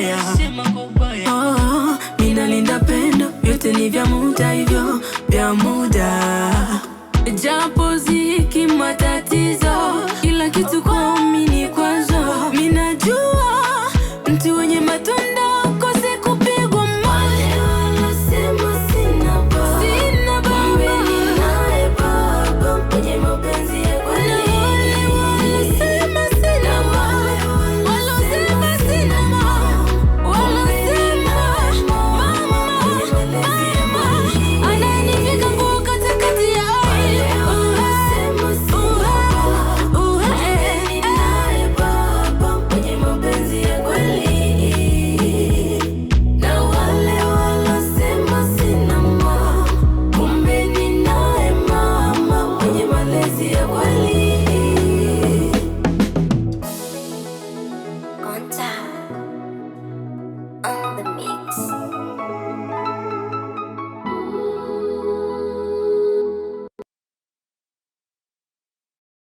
ubaya. Ninalinda pendo, yote ni vya muda, hivyo vya muda. Japo ziki matatizo, kila kitu kuamini kwanza. Minajua mtu wenye matunda kose kupigwa mali. Wanasema sina baba, kumbe ninaye baba mwenye mapenzi ya kweli. Wanasema sina baba, walosema sina mama, walosema mama ananifika nguo katikati ya yeah,